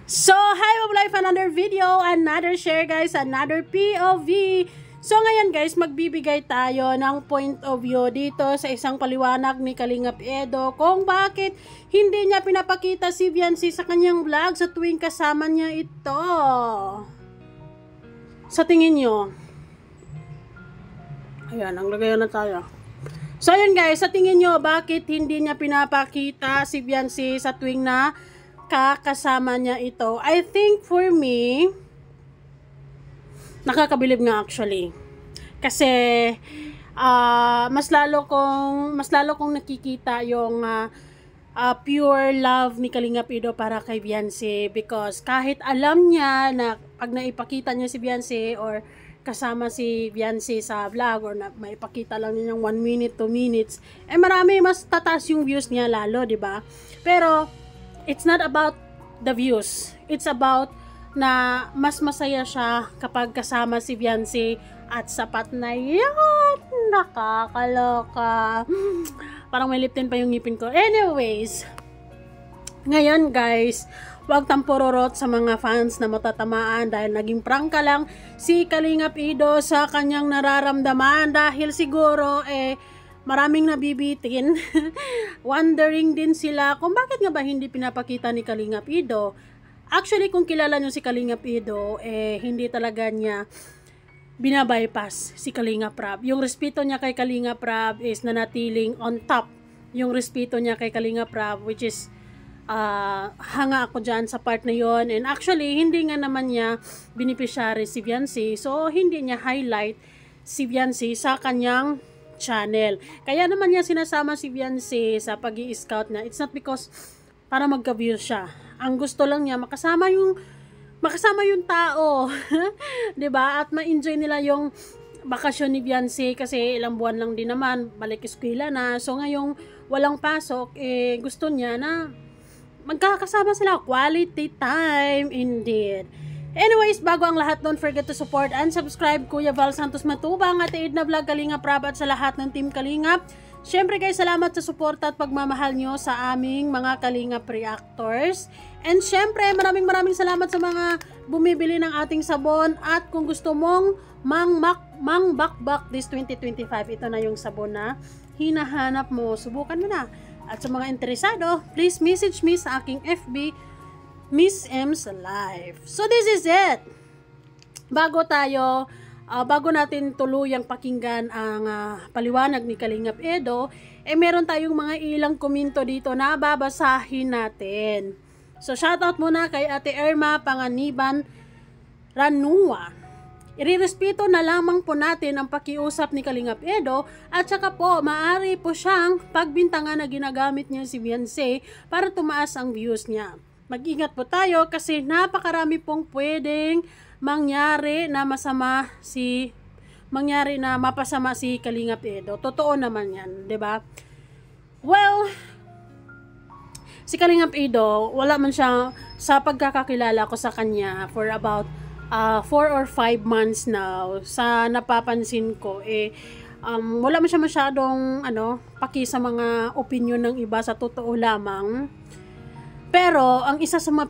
So, hi Life, another video, another share guys, another POV. So, ngayon guys, magbibigay tayo ng point of view dito sa isang paliwanag ni Kalingap Edo kung bakit hindi niya pinapakita si Viancy sa kanyang vlog sa tuwing kasama niya ito. Sa tingin nyo? Ayan, ang lagayan na tayo. So, ayun guys, sa tingin nyo, bakit hindi niya pinapakita si Viancy sa tuwing na kakasama niya ito? I think for me, nakakabilib nga actually. Kasi mas lalo kong nakikita yung pure love ni Kalingap Edo para kay Viancy, because kahit alam niya na pag naipakita niya si Viancy or kasama si Viancy sa vlog or na maipakita lang niya yung 1 minute, 2 minutes, marami mas tataas yung views niya lalo, 'di ba? Pero it's not about the views. It's about na mas masaya siya kapag kasama si Viancy at sapat na yan. Nakakaloka. Parang may lip tint pa yung ngipin ko. Anyways, ngayon guys, huwag tampururot sa mga fans na matatamaan dahil naging prangka lang si Kalingap Edo sa kanyang nararamdaman dahil siguro maraming nabibitin. Wondering din sila kung bakit nga ba hindi pinapakita ni Kalingap Edo. Actually, kung kilala nyo si Kalingap Edo, hindi talaga niya binabypass si Kalingap Rab. Yung respeto niya kay Kalingap Rab is nanatiling on top. Yung respeto niya kay Kalingap Rab, which is hanga ako dyan sa part na yon. And actually, hindi nga naman niya beneficiary si Viancy. So, hindi niya highlight si Viancy sa kanyang channel. Kaya naman niya sinasama si Viancy sa pag-i-scout na. It's not because para magka-views siya. Ang gusto lang niya makasama yung tao. 'Di ba? At ma-enjoy nila yung bakasyon ni Viancy kasi ilang buwan lang din naman, balik eskwela na. So ngayong walang pasok, gusto niya na magkakasama sila. Quality time indeed. Anyways, bago ang lahat, don't forget to support and subscribe Kuya Val Santos Matubang, Ate Edna Vlog, Kalingap Rab at sa lahat ng Team Kalingap. Syempre guys, salamat sa suporta at pagmamahal nyo sa aming mga Kalingap reactors. And syempre, maraming salamat sa mga bumibili ng ating sabon. At kung gusto mong mang bakbak this 2025, ito na yung sabon na hinahanap mo. Subukan mo na. At sa mga interesado, please message me sa aking FB, Miss M's Life. So this is it. Bago natin tuluyang pakinggan ang paliwanag ni Kalingap Edo, meron tayong mga ilang komento dito na babasahin natin. So shoutout muna kay Ate Irma Panganiban Ranua. Irerespeto na lamang po natin ang pakiusap ni Kalingap Edo at saka po maaari po siyang pagbintangan na ginagamit niya si Viancy para tumaas ang views niya. Mag-ingat po tayo kasi napakarami pong pwedeng mangyari na mapasama si Kalingap Edo. Totoo naman yan, 'di ba? Well, si Kalingap Edo, wala man siya sa pagkakakilala ko sa kanya for about 4 or 5 months now. Sa napapansin ko wala man siya masyadong paki sa mga opinion ng iba, sa totoo lamang. Pero, ang isa sa mga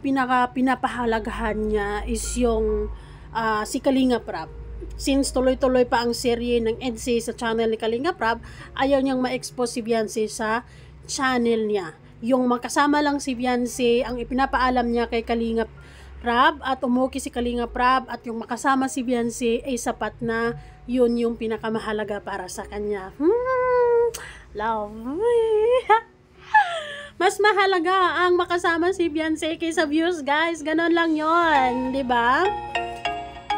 pinapahalagahan niya is yung si Kalingap Rab. Since tuloy-tuloy pa ang serye ng EDSA sa channel ni Kalingap Rab, ayaw niyang ma-expose si Viancy sa channel niya. Yung makasama lang si Viancy, ang ipinapaalam niya kay Kalingap Rab at umuki si Kalingap Rab at yung makasama si Viancy ay sapat na, yun yung pinakamahalaga para sa kanya. Love. Mas mahalaga ang makasama si Viancy kaysa views, guys. Ganon lang yon, 'di ba?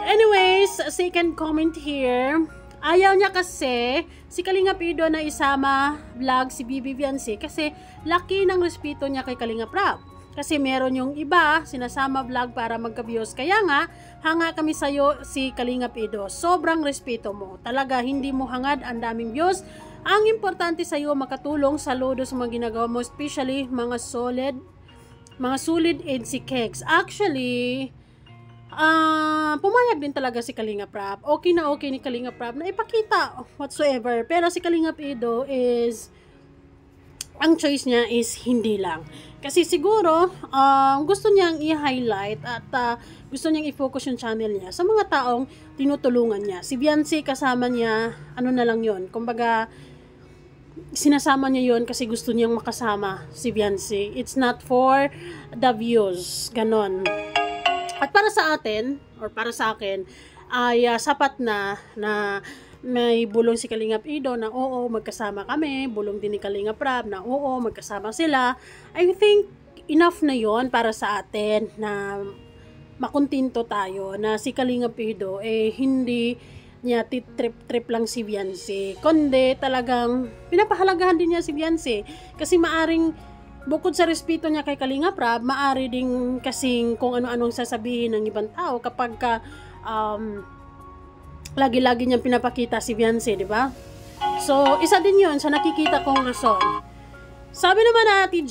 Anyways, second comment here. Ayaw niya kasi si Kalingap Edo na isama vlog si Bibi Viancy kasi laki ng respeto niya kay Kalingap Rab. Kasi meron yung iba sinasama vlog para magka-views. Kaya nga, hanga kami sa'yo si Kalingap Edo. Sobrang respeto mo. Talaga, hindi mo hangad ang daming views. Ang importante sa'yo, makatulong, saludo sa mga ginagawa mo, especially mga solid EDSA kegs. Actually, pumayag din talaga si Kalingap Rab. Okay na okay ni Kalingap Rab na ipakita whatsoever. Pero si Kalingap Edo is ang choice niya is hindi lang. Kasi siguro, gusto niyang i-highlight at gusto niyang i-focus yung channel niya sa mga taong tinutulungan niya. Si Beyonce kasama niya, ano na lang yun. Kumbaga, sinasama niya yun kasi gusto niyang makasama si Beyonce. It's not for the views. Ganon. At para sa atin, or para sa akin, ay sapat na may bulong si Kalingap Ido na oo, magkasama kami, bulong din ni Kalingap Rab na oo, magkasama sila. I think enough na yon para sa atin na makuntinto tayo na si Kalingap Ido hindi niya trip lang si Beyonce, kundi talagang pinapahalagahan din niya si Beyonce kasi maaring bukod sa respeto niya kay Kalingap Rab, maari ding kasing kung ano-anong sasabihin ng ibang tao kapag lagi-lagi niyang pinapakita si Beyonce, di ba? So, isa din yun sa nakikita kong rason. Sabi naman natin,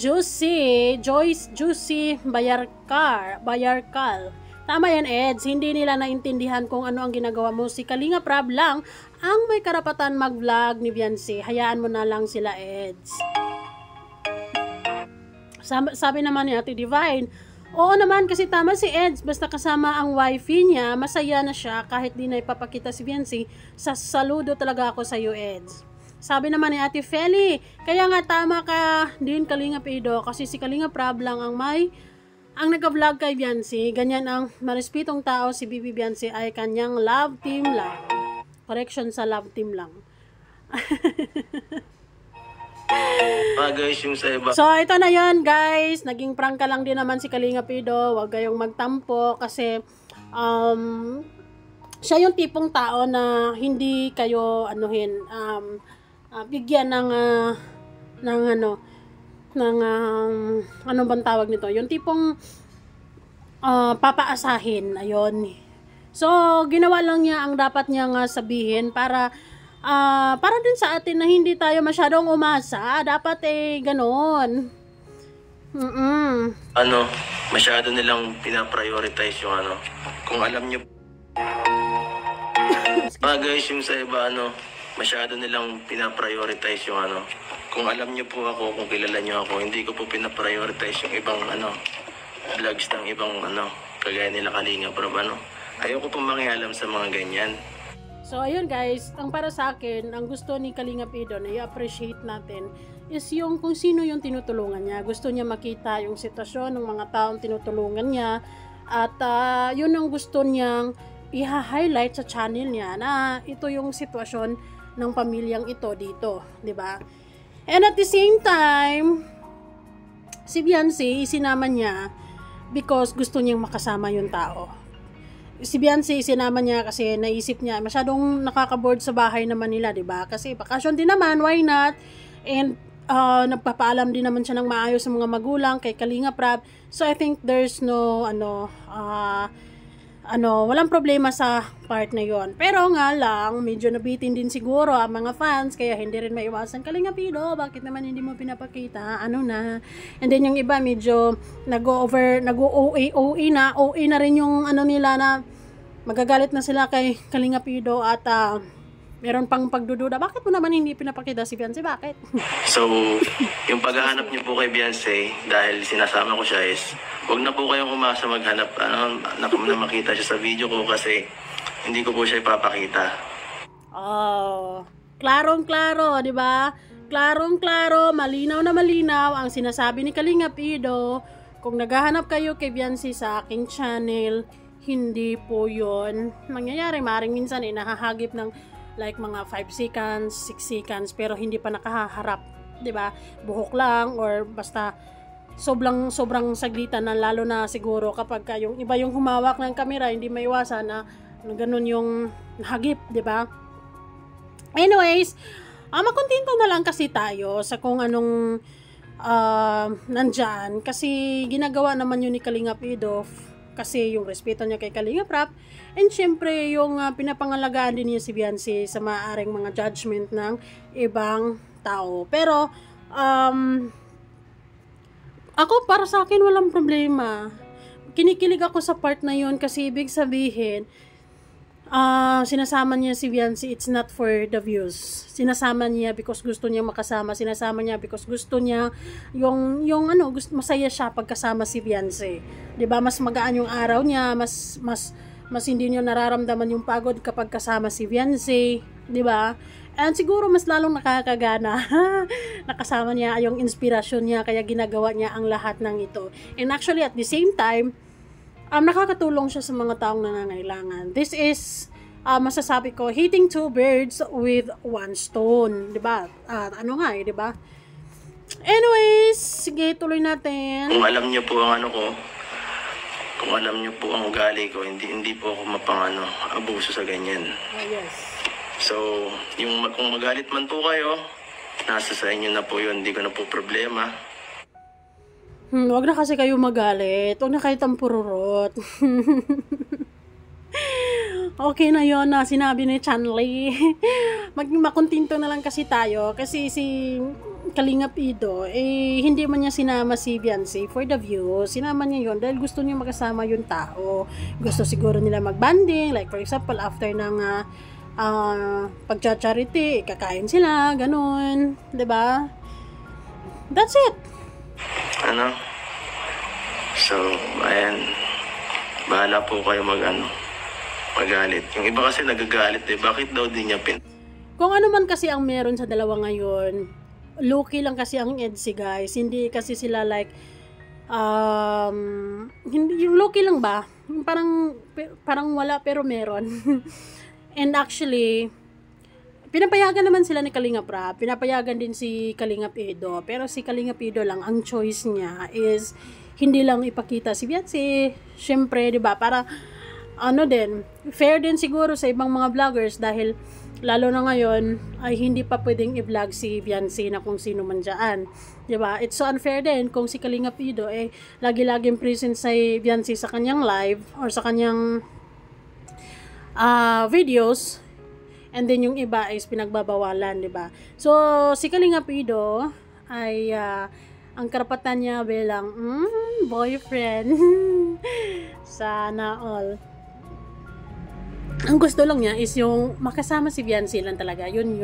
Juicy Bayarkal. Tama yan, Eds. Hindi nila naintindihan kung ano ang ginagawa mo. Si Kalingap Rab lang ang may karapatan mag-vlog ni Beyonce. Hayaan mo na lang sila, Eds. Sabi naman ni Ate Divine, oo naman kasi tama si Eds, basta kasama ang wifey niya, masaya na siya kahit di na ipapakita si Beyonce. Saludo talaga ako sa iyo, Eds. Sabi naman ni Ate Feli, kaya nga tama ka din Kalingap Ido kasi si Kalingap Rab lang ang nagka-vlog kay Beyonce. Ganyan ang marespetong tao, si Bibi Beyonce ay kanyang love team lang. Correction sa love team lang. Guys, yung sa iba. So, ito na yon guys. Naging prank ka lang din naman si Kalingap Ido. Huwag kayong magtampo kasi siya yung tipong tao na hindi kayo bigyan ng ano bang tawag nito? Yung tipong papaasahin. Ayun. So, ginawa lang niya ang dapat niya nga sabihin para din sa atin na hindi tayo masyadong umasa. Dapat ganoon. Masyado nilang pinaprioritize yung kung alam nyo. Guys, yung sa iba, masyado nilang pinaprioritize yung kung alam nyo po ako, kung kilala nyo ako, hindi ko po pinaprioritize yung ibang vlogs ng ibang kagaya nila Kalingap Rab, ayoko po mangialam sa mga ganyan. So, ayun guys, ang para sa akin, ang gusto ni Kalingap Ido na i-appreciate natin is yung kung sino yung tinutulungan niya. Gusto niya makita yung sitwasyon ng mga taong tinutulungan niya at yun ang gusto niyang i-highlight sa channel niya na ito yung sitwasyon ng pamilyang ito dito, di ba? And at the same time, si Beyonce, isinama niya because gusto niyang makasama yung tao. Si Beyonce, sinama niya kasi naisip niya, masyadong nakaka-board sa bahay naman nila, diba? Kasi bakasyon din naman, why not? And nagpapaalam din naman siya ng maayos sa mga magulang kay Kalingap Rab. So I think there's no walang problema sa part na yon. Pero nga lang, medyo nabitin din siguro ang mga fans, kaya hindi rin maiwasan, Kalingap Ido, bakit naman hindi mo pinapakita? And then yung iba medyo nag-OA na rin yung nila na magagalit na sila kay Kalingap Ido at meron pang pagdududa, bakit mo naman hindi pinapakita si Beyonce? Bakit? So, yung paghahanap niyo po kay Beyonce, dahil sinasama ko siya is, huwag na po kayong umasa maghanap na makita siya sa video ko kasi hindi ko po siya ipapakita. Oh, klarong-klaro, di ba? Klarong-klaro, malinaw na malinaw ang sinasabi ni Kalingap Ido. Kung naghahanap kayo kay Beyonce sa aking channel, hindi po yon mangyayari. Maring minsan nahahagip ng like mga 5 seconds, 6 seconds, pero hindi pa nakaharap, 'di ba? Buhok lang or basta sobrang saglitan na, lalo na siguro kapag yung iba yung humawak ng camera, hindi maiwasan na ganun yung hagip, 'di ba? Anyways, makontento na lang kasi tayo sa kung anong nandyan kasi ginagawa naman yun ni Kalingap Ido kasi yung respeto niya kay Kalingap Rab, and syempre yung pinapangalagaan din niya si Beyonce sa maaaring mga judgment ng ibang tao. Pero ako, para sa akin walang problema. Kinikilig ako sa part na yun kasi ibig sabihin Sinasama niya si Viancy, it's not for the views. Sinasama niya because gusto niya makasama. Sinasama niya because gusto niya yung ano, masaya siya pagkasama si Viancy. 'Di ba? Mas magaan yung araw niya, mas hindi niya nararamdaman yung pagod kapag kasama si Viancy, 'di ba? And siguro mas lalong nakakagana nakasama niya yung inspirasyon niya, kaya ginagawa niya ang lahat ng ito. And actually at the same time, nakakatulong siya sa mga taong nangangailangan. This is, masasabi ko, hitting two birds with one stone. Diba? Ano nga eh, diba? Anyways, sige, tuloy natin. Kung alam niyo po ang ano ko, kung alam niyo po ang ugali ko, hindi po ako abuso sa ganyan. Oh, yes. So, kung magalit man po kayo, nasa sa inyo na po yun, hindi ko na po problema. Wag na kasi kayo magalit. Wag na kayo tampururot. Okay na yon na sinabi ni Chanley. Makuntinto na lang kasi tayo. Kasi si Kalingap Ido, hindi man niya sinama si Viancy for the view. Sinama niya yon dahil gusto niya makasama yung tao. Gusto siguro nila mag-banding. Like for example, after ng pagcha-charity, kakain sila, ganun. 'Di ba? That's it. So, ayan, bahala po kayo magalit. Yung iba kasi nagagalit bakit daw di niya Kung ano man kasi ang meron sa dalawa ngayon, low-key lang kasi ang EDSI guys, hindi kasi sila like, hindi, yung low-key lang ba? Parang wala pero meron. And actually, pinapayagan naman sila ni Kalingap Rap, pinapayagan din si Kalingap Edo, pero si Kalingap Edo lang, ang choice niya is hindi lang ipakita si Viancy, syempre, di ba, para din, fair din siguro sa ibang mga vloggers dahil lalo na ngayon ay hindi pa pwedeng i-vlog si Viancy na kung sino man dyan, di ba? It's so unfair din kung si Kalingap Edo lagi-laging present sa Viancy sa kanyang live or sa kanyang videos. And then yung iba is pinagbabawalan, 'di ba? So si Kalingap Ido ay ang karapatan niya bilang boyfriend. Sana all. Ang gusto lang niya is yung makasama si Viancy lang talaga. Yun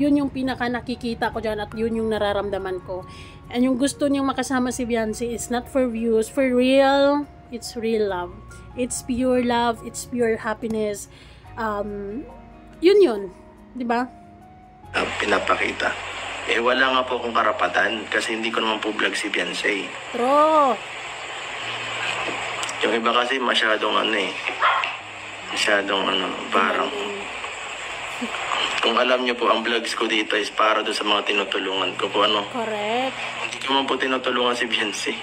yung pinaka nakikita ko diyan at yun yung nararamdaman ko. And yung gusto niyang makasama si Viancy is not for views, for real. It's real love. It's pure love, it's pure happiness. Yun, di ba? Pinapakita. Wala nga po akong karapatan kasi hindi ko naman po vlog si Viancy. True. Yung iba kasi masyadong parang kung alam niyo po ang vlogs ko dito is para doon sa mga tinutulungan ko po Correct. Hindi ko man po tinutulungan si Viancy.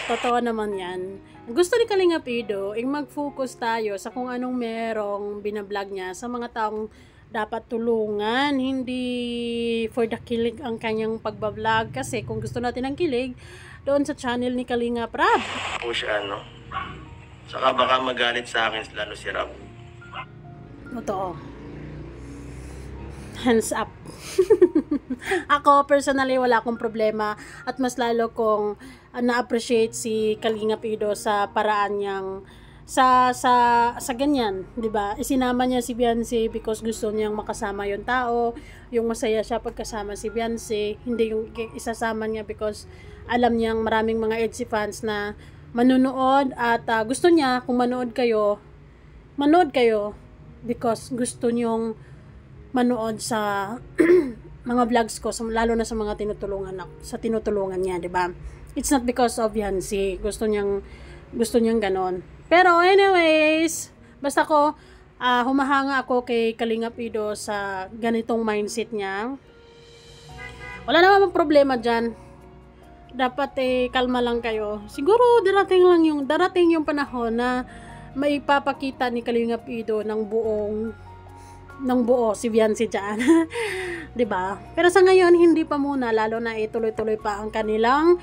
Totoo naman yan. Gusto ni Kalingap Ido, mag-focus tayo sa kung anong merong binablog niya sa mga taong dapat tulungan, hindi for the kilig ang kanyang pagbablog. Kasi kung gusto natin ng kilig, doon sa channel ni Kalingap Rap. Po siya, Saka baka magalit sa akin lalo si Rap. Totoo. Hands up. Ako personally wala akong problema at mas lalo kong na-appreciate si Kalingap Ido sa paraan niyang sa ganyan, 'di ba? Isinama niya si Viancy because gusto niyang makasama yung tao, yung masaya siya pagkasama si Viancy, hindi yung isasama niya because alam niyang maraming mga EDSI fans na manunood at gusto niya kung manood kayo because gusto niyong manood sa mga vlogs ko, lalo na sa mga tinutulungan niya, 'di ba? It's not because of Viancy. Gusto niyang ganon. Pero anyways, basta ko humahanga ako kay Kalingap Ido sa ganitong mindset niya. Wala namang problema diyan. Dapat kalma lang kayo. Siguro darating yung panahon na maipapakita ni Kalingap Ido ng buo si Viancy dyan. 'Di ba? Pero sa ngayon hindi pa muna, lalo na tuloy-tuloy pa ang kanilang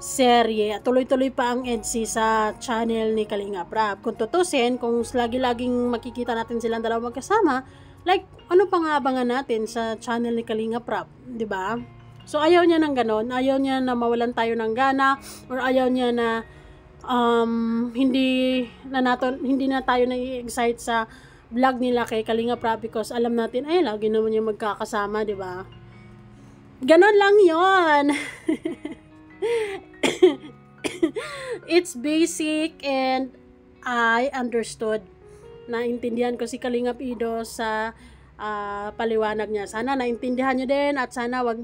serye at tuloy-tuloy pa ang EDSI sa channel ni Kalingap Rap. Kung tutusin, kung lagi-laging makikita natin silang dalawa magkasama, like ano pang abangan natin sa channel ni Kalingap Rap, 'di ba? So ayaw niya ng ganon, ayaw niya na mawalan tayo ng gana or ayaw niya na hindi na tayo na-excite sa vlog nila kay Kalinga Prab because alam natin ay lagi naman yung magkakasama, di ba? Ganon lang yon. It's basic and I understood. Naintindihan ko si Kalingap Ido sa paliwanag niya. Sana naintindihan niyo din at sana wag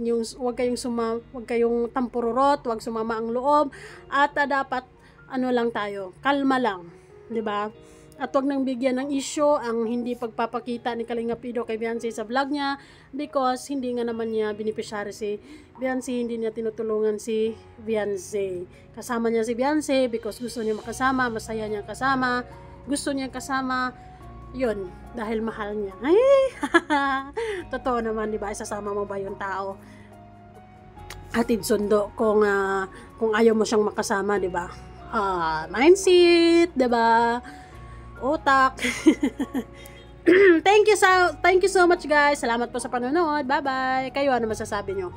kayong tampururot, wag sumama ang loob at dapat lang tayo, kalma lang, 'di ba? At wag nang bigyan ng issue ang hindi pagpapakita ni Kalingap Ido kay Beyonce sa vlog niya because hindi nga naman niya beneficiary si Beyonce, hindi niya tinutulungan si Beyonce. Kasama niya si Beyonce because gusto niya makasama, masaya niya kasama, gusto niya kasama, yun, dahil mahal niya. Ay, totoo naman, di ba? Isasama mo ba yung tao? Hatid sundo kung ayaw mo siyang makasama, di ba? Mindset, di ba? Utak. Thank you so much guys. Salamat po sa panonood. Bye-bye. Kayo, ano masasabi nyo?